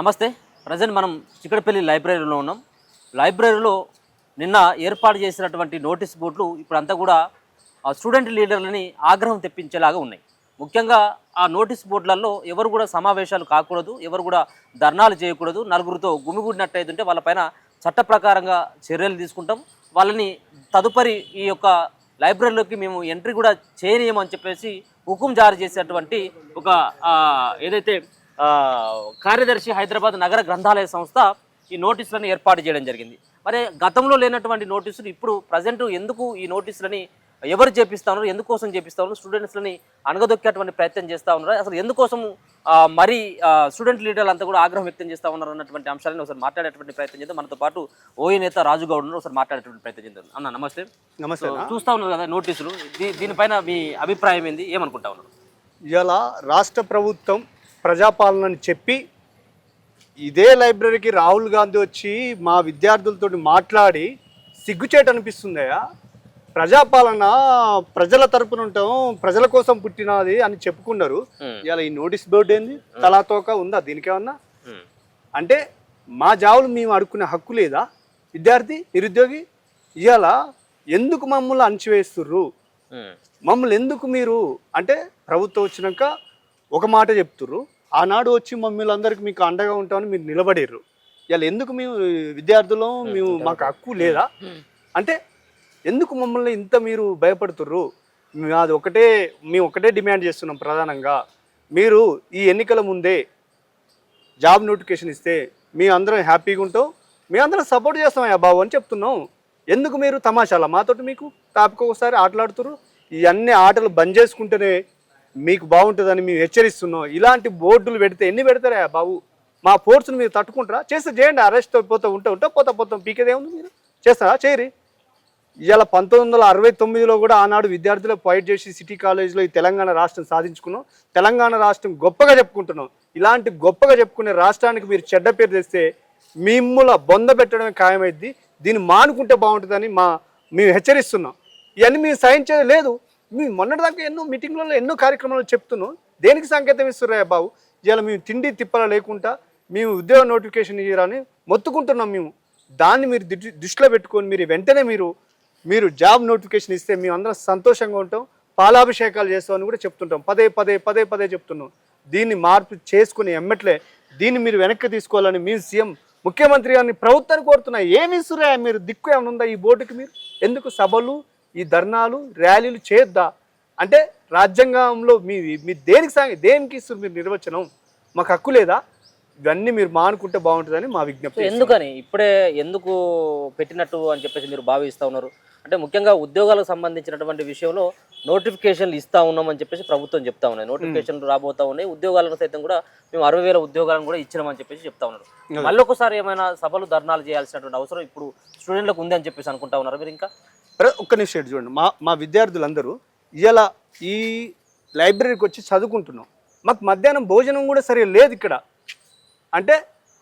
నమస్తే. ప్రజెంట్ మనం చిక్కడపల్లి లైబ్రరీలో ఉన్నాం. లైబ్రరీలో నిన్న ఏర్పాటు చేసినటువంటి నోటీస్ బోర్డులు ఇప్పుడంతా కూడా స్టూడెంట్ లీడర్లని ఆగ్రహం తెప్పించేలాగా ఉన్నాయి. ముఖ్యంగా ఆ నోటీస్ బోర్డులలో ఎవరు కూడా సమావేశాలు కాకూడదు, ఎవరు కూడా ధర్నాలు చేయకూడదు, నలుగురితో గుమిగూడినట్టయితుంటే వాళ్ళపైన చట్ట ప్రకారంగా చర్యలు తీసుకుంటాం, వాళ్ళని తదుపరి ఈ యొక్క లైబ్రరీలోకి మేము ఎంట్రీ కూడా చేయనీయమని చెప్పేసి హుకుం జారీ చేసేటువంటి ఒక ఏదైతే కార్యదర్శి హైదరాబాద్ నగర గ్రంథాలయ సంస్థ ఈ నోటీసులను ఏర్పాటు చేయడం జరిగింది. మరి గతంలో లేనటువంటి నోటీసులు ఇప్పుడు ప్రజెంట్ ఎందుకు ఈ నోటీసులని ఎవరు చేపిస్తా ఉన్నారు, ఎందుకోసం చేపిస్తా ఉన్నారు, స్టూడెంట్స్లని అణగదొక్కేటువంటి ప్రయత్నం చేస్తూ ఉన్నారు, అసలు ఎందుకోసం మరి స్టూడెంట్ లీడర్లు అంతా కూడా ఆగ్రహం వ్యక్తం చేస్తూ ఉన్నారు అన్నటువంటి అంశాలను ఒకసారి మాట్లాడేటువంటి ప్రయత్నం చేద్దాం. మనతో పాటు ఓఏ నేత రాజు గౌడ్ ఉన్నారు, ఒకసారి మాట్లాడేటువంటి ప్రయత్నం చేద్దాం. అన్న నమస్తే. నమస్తే. చూస్తూ ఉన్నారు కదా నోటీసులు, దీనిపైన మీ అభిప్రాయం ఏంది, ఏమనుకుంటా ఉన్నారు? ఇలా రాష్ట్ర ప్రభుత్వం ప్రజాపాలనని చెప్పి ఇదే లైబ్రరీకి రాహుల్ గాంధీ వచ్చి మా విద్యార్థులతో మాట్లాడి సిగ్గుచేట అనిపిస్తుందయా. ప్రజాపాలన ప్రజల తరపున ఉంటాం, ప్రజల కోసం పుట్టినది అని చెప్పుకున్నారు. ఇలా ఈ నోటీస్ బోర్డు ఏంది, తలాతోక ఉందా దీనికేమన్నా? అంటే మా జావులు మేము అడుక్కునే హక్కు లేదా? విద్యార్థి నిరుద్యోగి ఇవాళ ఎందుకు మమ్మల్ని అణచివేస్తుర్రు? మమ్మల్ని ఎందుకు మీరు అంటే ప్రభుత్వం వచ్చినాక ఒక మాట చెప్తుర్రు, ఆనాడు వచ్చి మమ్మల్ని అందరికి మీకు అండగా ఉంటామని మీరు నిలబడిర్రు. ఇలా ఎందుకు మేము విద్యార్థులు మాకు హక్కు లేదా? అంటే ఎందుకు మమ్మల్ని ఇంత మీరు భయపడుతుర్రు? మేము ఒకటే డిమాండ్ చేస్తున్నాం ప్రధానంగా, మీరు ఈ ఎన్నికల ముందే జాబ్ నోటిఫికేషన్ ఇస్తే మేము అందరం హ్యాపీగా ఉంటాం, మేము అందరం సపోర్ట్ చేస్తామయ్యా బాబు అని చెప్తున్నాం. ఎందుకు మీరు తమాషాలా మాతోటి మీకు టాపిక్ ఒకసారి ఆటలాడుతుర్రు? ఇవన్నీ ఆటలు బంద్ చేసుకుంటేనే మీకు బాగుంటుందని మేము హెచ్చరిస్తున్నాం. ఇలాంటి బోర్డులు పెడితే ఎన్ని పెడతారా బాబు? మా ఫోర్స్ని మీరు తట్టుకుంటారా? చేస్తే చేయండి, అరెస్ట్ పోతా పోతాం, పీకేదే ఉంది. మీరు చేస్తారా? చేయరి. ఇవాళ 1969లో కూడా ఆనాడు విద్యార్థులు ఫైట్ చేసి సిటీ కాలేజీలో ఈ తెలంగాణ రాష్ట్రం సాధించుకున్నాం. తెలంగాణ రాష్ట్రం గొప్పగా చెప్పుకుంటున్నాం. ఇలాంటి గొప్పగా చెప్పుకునే రాష్ట్రానికి మీరు చెడ్డ పేరు తెస్తే మిమ్మల్ని బొంద పెట్టడమే ఖాయమైద్ది. దీన్ని మానుకుంటే బాగుంటుందని మేము హెచ్చరిస్తున్నాం. ఇవన్నీ మేము సహించేది లేదు. మేము మొన్నటిదాకా ఎన్నో మీటింగ్లలో ఎన్నో కార్యక్రమాలు చెప్తున్నాం. దేనికి సంకేతం ఇస్తున్నారా బాబు? ఇవాళ మేము తిండి తిప్పల లేకుండా మేము ఉద్యోగ నోటిఫికేషన్ ఇయ్యరని మొత్తుకుంటున్నాం. మేము దాన్ని మీరు దృష్టిలో పెట్టుకొని మీరు వెంటనే మీరు జాబ్ నోటిఫికేషన్ ఇస్తే మేము అందరం సంతోషంగా ఉంటాం, పాలాభిషేకాలు చేస్తామని కూడా చెప్తుంటాం. పదే చెప్తున్నాం. దీన్ని మార్పు చేసుకుని ఎమ్మట్లే దీన్ని మీరు వెనక్కి తీసుకోవాలని మీ సీఎం ముఖ్యమంత్రి గారిని ప్రభుత్వాన్ని కోరుతున్నా. ఏమి ఇస్తురా మీరు? దిక్కు ఏమైనా ఉందా ఈ బోర్డుకి? మీరు ఎందుకు సభలు ఈ ధర్నాలు ర్యాలీలు చేయొద్దా? అంటే రాజ్యాంగంలో మీ దేనికి ఇస్తారు మీరు నిర్వచనం? మాకు హక్కు లేదా? ఇవన్నీ మీరు మానుకుంటే బాగుంటుందని మా విజ్ఞప్తి. ఎందుకని ఇప్పుడే ఎందుకు పెట్టినట్టు అని చెప్పేసి మీరు భావిస్తూ ఉన్నారు? అంటే ముఖ్యంగా ఉద్యోగాలకు సంబంధించినటువంటి విషయంలో నోటిఫికేషన్లు ఇస్తూ ఉన్నామని చెప్పేసి ప్రభుత్వం చెప్తా ఉన్నాయి. నోటిఫికేషన్లు రాబోతా ఉన్నాయి. ఉద్యోగాలను సైతం కూడా మేము 60,000 ఉద్యోగాలను కూడా ఇచ్చినామని చెప్పేసి చెప్తా ఉన్నారు. మళ్ళీ ఒకసారి ఏమైనా సభలు ధర్నాలు చేయాల్సినటువంటి అవసరం ఇప్పుడు స్టూడెంట్లకు ఉంది అని చెప్పేసి అనుకుంటా ఉన్నారు మీరు? ఇంకా ఒక్క నిమిషం చూడండి. మా విద్యార్థులందరూ ఇలా ఈ లైబ్రరీకి వచ్చి చదువుకుంటున్నాం. మాకు మధ్యాహ్నం భోజనం కూడా సరిగా లేదు ఇక్కడ. అంటే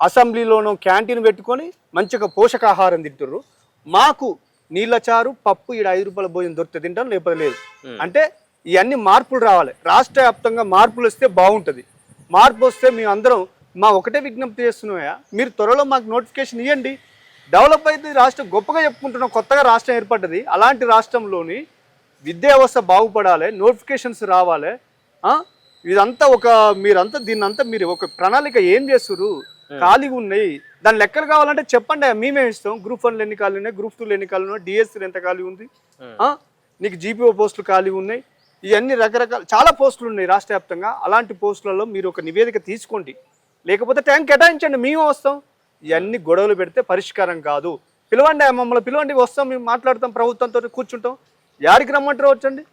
అసెంబ్లీలోనూ క్యాంటీన్ పెట్టుకొని మంచిగా పోషకాహారం తింటుర్రు. మాకు నీళ్ళ చారు పప్పు ఇక్కడ 5 రూపాయల భోజనం దొరికితే తింటాం, లేకపోతే లేదు. అంటే ఇవన్నీ మార్పులు రావాలి. రాష్ట్ర వ్యాప్తంగా మార్పులు వస్తే బాగుంటుంది. మార్పు వస్తే మేము అందరం ఒకటే విజ్ఞప్తి చేస్తున్నాయా, మీరు త్వరలో మాకు నోటిఫికేషన్ ఇవ్వండి. డెవలప్ అయితే రాష్ట్రం గొప్పగా చెప్పుకుంటున్నాం. కొత్తగా రాష్ట్రం ఏర్పడ్డది. అలాంటి రాష్ట్రంలోని విద్యా వ్యవస్థ బాగుపడాలి, నోటిఫికేషన్స్ రావాలి. ఇదంతా మీరంతా దీన్నంతా మీరు ఒక ప్రణాళిక ఏం చేస్తున్నారు? ఖాళీగా ఉన్నాయి, దాని లెక్కలు కావాలంటే చెప్పండి, మేమే ఇస్తాం. గ్రూప్ 1 ఎన్ని ఖాళీ ఉన్నాయి, గ్రూప్ 2 ఎన్ని ఖాళీ ఉన్నాయి, డిఎస్సీలు ఎంత ఖాళీ ఉంది, నీకు జీపీఓ పోస్టులు ఖాళీ ఉన్నాయి, ఇవన్నీ రకరకాల చాలా పోస్టులు ఉన్నాయి రాష్ట్ర వ్యాప్తంగా. అలాంటి పోస్టులలో మీరు ఒక నివేదిక తీసుకోండి, లేకపోతే ట్యాంక్ కేటాయించండి, మేము వస్తాం. ఇవన్నీ గొడవలు పెడితే పరిష్కారం కాదు. పిలవండి, మమ్మల్ని పిలవండి, వస్తాం, మేము మాట్లాడతాం, ప్రభుత్వంతో కూర్చుంటాం. యాడికి రమ్మంటారో వచ్చండి.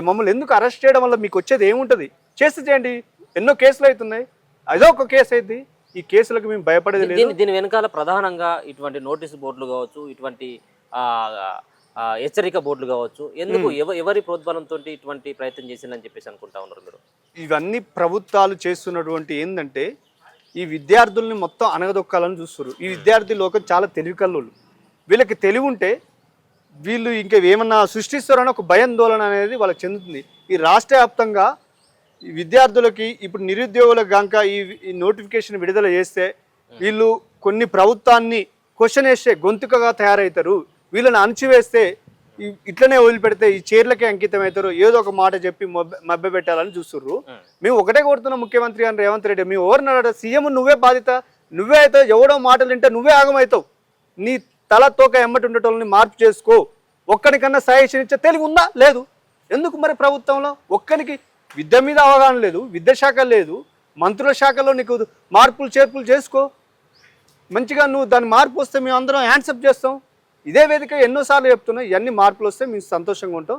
మమ్మల్ని ఎందుకు అరెస్ట్ చేయడం వల్ల మీకు వచ్చేది ఏముంటుంది? చేస్తే చేయండి. ఎన్నో కేసులు అవుతున్నాయి, అదో ఒక కేసు అయింది. ఈ కేసులకు మేము భయపడేది లేదు. దీని వెనకాల ప్రధానంగా ఇటువంటి నోటీసు బోర్డులు కావచ్చు, ఇటువంటి హెచ్చరిక బోర్డులు కావచ్చు, ఎందుకు ఎవరి ప్రోద్బలంతో ఇటువంటి ప్రయత్నం చేసిందని చెప్పేసి అనుకుంటా ఉన్నారు మీరు? ఇవన్నీ ప్రభుత్వాలు చేస్తున్నటువంటి ఏంటంటే ఈ విద్యార్థుల్ని మొత్తం అనగదొక్కాలని చూస్తారు. ఈ విద్యార్థి లోకం చాలా తెలివికల్లోళ్ళు. వీళ్ళకి తెలివి ఉంటే వీళ్ళు ఇంకా ఏమన్నా సృష్టిస్తారని ఒక భయాందోళన అనేది వాళ్ళకి చెందుతుంది. ఈ రాష్ట్ర వ్యాప్తంగా ఈ విద్యార్థులకి ఇప్పుడు నిరుద్యోగులకు గంక ఈ నోటిఫికేషన్ విడుదల చేస్తే వీళ్ళు కొన్ని ప్రభుత్వాన్ని క్వశ్చన్ వేస్తే గొంతుకగా తయారవుతారు. వీళ్ళని అణచివేస్తే ఇట్లనే వదిలిపెడితే ఈ చీరలకే అంకితం అవుతారు, ఏదో ఒక మాట చెప్పి మభ్య పెట్టాలని చూస్తుర్రు. మేము ఒకటే కోరుతున్నాం ముఖ్యమంత్రి గారు రేవంత్ రెడ్డి, మేము ఎవరినాడ సీఎం నువ్వే బాధిత, నువ్వే అవుతావు, ఎవడో మాటలు వింటే నువ్వే ఆగమవుతావు. నీ తల తోక ఎమ్మటి ఉండేటోళ్ళని మార్పు చేసుకో. ఒక్కడికన్నా సజెషన్ ఇచ్చే తెలివి ఉందా? లేదు. ఎందుకు మరి ప్రభుత్వంలో ఒక్కరికి విద్య మీద అవగాహన లేదు, విద్యాశాఖ లేదు, మంత్రుల శాఖలో నీకు మార్పులు చేర్పులు చేసుకో. మంచిగా నువ్వు దాని మార్పు వస్తే మేము అందరం హ్యాండ్సప్ చేస్తాం. ఇదే వేదిక ఎన్నోసార్లు చెప్తున్నాం, ఇవన్నీ మార్పులు వస్తే మేము సంతోషంగా ఉంటాం.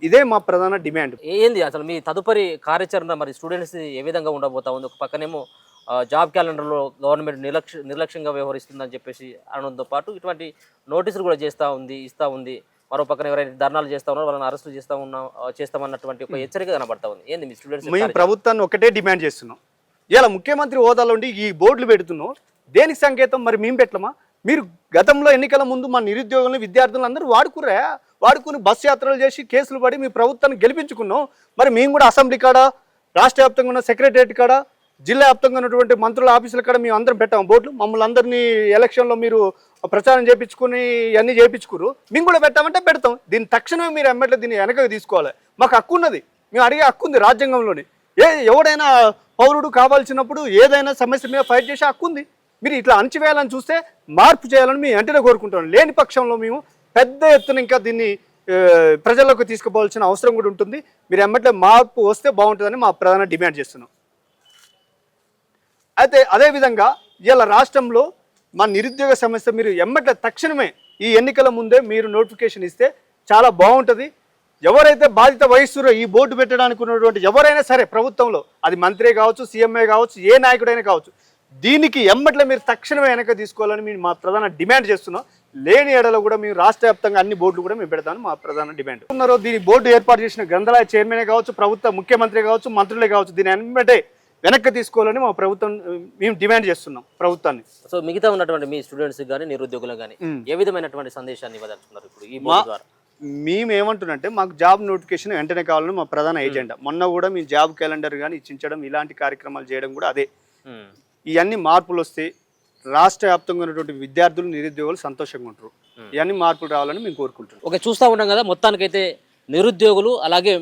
ఇదే మా ప్రధాన డిమాండ్. ఏంది అసలు మీ తదుపరి కార్యాచరణ? మరి స్టూడెంట్స్ ఏ విధంగా ఉండబోతా ఉంది? ఒక పక్కనేమో జాబ్ క్యాలెండర్లో గవర్నమెంట్ నిర్లక్ష్యంగా వ్యవహరిస్తుందని చెప్పేసి అనడంతో పాటు ఇటువంటి నోటీసులు కూడా ఇస్తూ ఉంది. మరో పక్కన ఎవరైనా ధర్నాలు చేస్తా ఉన్నారో వాళ్ళని అరెస్టులు చేస్తామన్నటువంటి ఒక హెచ్చరిక కనబడతా ఉంది. ఏంది మీ స్టూడెంట్స్? మేము ప్రభుత్వాన్ని ఒకటే డిమాండ్ చేస్తున్నాం. ఇలా ముఖ్యమంత్రి హోదాలో ఉండి ఈ బోర్డులు పెడుతున్నాం, దేనికి సంకేతం? మరి మేము పెట్టమా? మీరు గతంలో ఎన్నికల ముందు మా నిరుద్యోగులను విద్యార్థులను అందరూ వాడుకుని బస్సు యాత్రలు చేసి కేసులు పడి మీ ప్రభుత్వాన్ని గెలిపించుకున్నాం. మరి మేము కూడా అసెంబ్లీ కాడ, రాష్ట్ర వ్యాప్తంగా ఉన్న సెక్రటరియట్ కాడ, జిల్లా వ్యాప్తంగా ఉన్నటువంటి మంత్రుల ఆఫీసుల కాడ మేము అందరం పెట్టాము బోర్డులు. మమ్మల్ని అందరినీ ఎలక్షన్లో మీరు ప్రచారం చేయించుకుని ఇవన్నీ చేయించుకురు, మేము కూడా పెట్టామంటే పెడతాం. దీన్ని తక్షణమే మీరు ఎమ్మెల్యే దీన్ని వెనకకి తీసుకోవాలి. మాకు హక్కు ఉన్నది, మేము అడిగే హక్కు ఉంది రాజ్యాంగంలోని. ఎవడైనా పౌరుడు కావాల్సినప్పుడు ఏదైనా సమస్య మీద ఫైట్ చేసే హక్కు ఉంది. మీరు ఇట్లా అణచివేయాలని చూస్తే మార్పు చేయాలని మేము వెంటనే కోరుకుంటాం. లేని పక్షంలో మేము పెద్ద ఎత్తున ఇంకా దీన్ని ప్రజల్లోకి తీసుకుపోవాల్సిన అవసరం కూడా ఉంటుంది. మీరు ఎమ్మట్లే మార్పు వస్తే బాగుంటుందని మా ప్రధాన డిమాండ్ చేస్తున్నాం. అయితే అదేవిధంగా ఇవాళ రాష్ట్రంలో మా నిరుద్యోగ సమస్య మీరు ఎమ్మట్లే తక్షణమే ఈ ఎన్నికల ముందే మీరు నోటిఫికేషన్ ఇస్తే చాలా బాగుంటుంది. ఎవరైతే బాధ్యత వహిస్తున్నారో ఈ బోర్డు పెట్టడానికి ఉన్నటువంటి ఎవరైనా సరే ప్రభుత్వంలో, అది మంత్రి కావచ్చు, సీఎంఏ కావచ్చు, ఏ నాయకుడైనా కావచ్చు, దీనికి ఎమ్మట్లే మీరు తక్షణమే వెనక తీసుకోవాలని మేము మా ప్రధాన డిమాండ్ చేస్తున్నాం. లేని ఏడలో కూడా మేము రాష్ట్ర వ్యాప్తంగా అన్ని బోర్డులు కూడా మేము పెడతామని మా ప్రధాన డిమాండ్ ఉన్నారో. దీని బోర్డు ఏర్పాటు చేసిన గ్రంథాలయ చైర్మనే కావచ్చు, ప్రభుత్వ ముఖ్యమంత్రి కావచ్చు, మంత్రులే కావచ్చు, దీని ఎమ్మటే వెనక్కి తీసుకోవాలని మా ప్రభుత్వం మేము డిమాండ్ చేస్తున్నాం ప్రభుత్వాన్ని. సో మిగతా ఉన్నటువంటి మీ స్టూడెంట్స్ కానీ నిరుద్యోగులకు కానీ ఏ విధమైనటువంటి సందేశాన్ని ఇవ్వదలుచుకున్నారు ఇప్పుడు ఈ బోర్డు ద్వారా? మేము ఏమంటున్నంటే మాకు జాబ్ నోటిఫికేషన్ వెంటనే కావాలని మా ప్రధాన ఏజెండా. మొన్న కూడా మేము జాబ్ క్యాలెండర్ కానీ ఇచ్చించడం, ఇలాంటి కార్యక్రమాలు చేయడం కూడా అదే. ఇవన్నీ మార్పులు వస్తే రాష్ట్ర వ్యాప్తంగా ఉన్నటువంటి విద్యార్థులు, నిరుద్యోగులు సంతోషంగా ఉంటారు. ఇవన్నీ మార్పులు రావాలని మేము కోరుకుంటున్నాం. ఓకే, చూస్తూ ఉన్నాం కదా, మొత్తానికైతే నిరుద్యోగులు అలాగే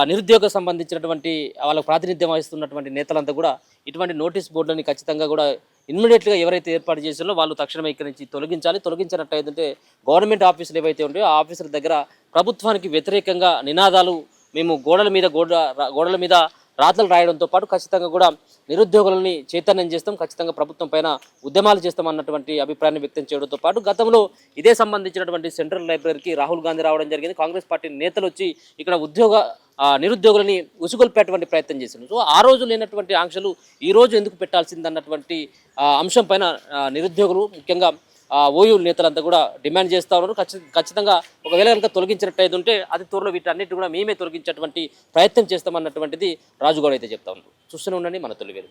నిరుద్యోగ సంబంధించినటువంటి వాళ్ళకు ప్రాతినిధ్యం వహిస్తున్నటువంటి నేతలంతా కూడా ఇటువంటి నోటీస్ బోర్డులని ఖచ్చితంగా కూడా ఇమ్మీడియట్గా ఎవరైతే ఏర్పాటు చేసారో వాళ్ళు తక్షణమే ఇక్కడి నుంచి తొలగించినట్టయితే గవర్నమెంట్ ఆఫీసులు ఏవైతే ఉంటాయో ఆ ఆఫీసుల దగ్గర ప్రభుత్వానికి వ్యతిరేకంగా నినాదాలు, మేము గోడల మీద రాతలు రాయడంతో పాటు ఖచ్చితంగా కూడా నిరుద్యోగులని చైతన్యం చేస్తాం, ఖచ్చితంగా ప్రభుత్వం పైన ఉద్యమాలు చేస్తాం అన్నటువంటి అభిప్రాయాన్ని వ్యక్తం చేయడంతో పాటు గతంలో ఇదే సంబంధించినటువంటి సెంట్రల్ లైబ్రరీకి రాహుల్ గాంధీ రావడం జరిగింది. కాంగ్రెస్ పార్టీ నేతలు వచ్చి ఇక్కడ నిరుద్యోగులని ఉసుగొల్పేటువంటి ప్రయత్నం చేశారు. సో ఆ రోజు లేనటువంటి ఆంక్షలు ఈ రోజు ఎందుకు పెట్టాల్సింది అన్నటువంటి అంశం పైన నిరుద్యోగులు, ముఖ్యంగా ఓయూ నేతలంతా కూడా డిమాండ్ చేస్తూ ఉన్నారు. ఖచ్చితంగా ఒకవేళ కనుక తొలగించినట్టయితే ఉంటే అతి త్వరలో వీటన్నిటి కూడా మేమే తొలగించేటువంటి ప్రయత్నం చేస్తామన్నటువంటిది రాజుగౌడ్ అయితే చెప్తా ఉన్నారు. చూస్తూనే ఉండండి మన తొలి వెలుగు.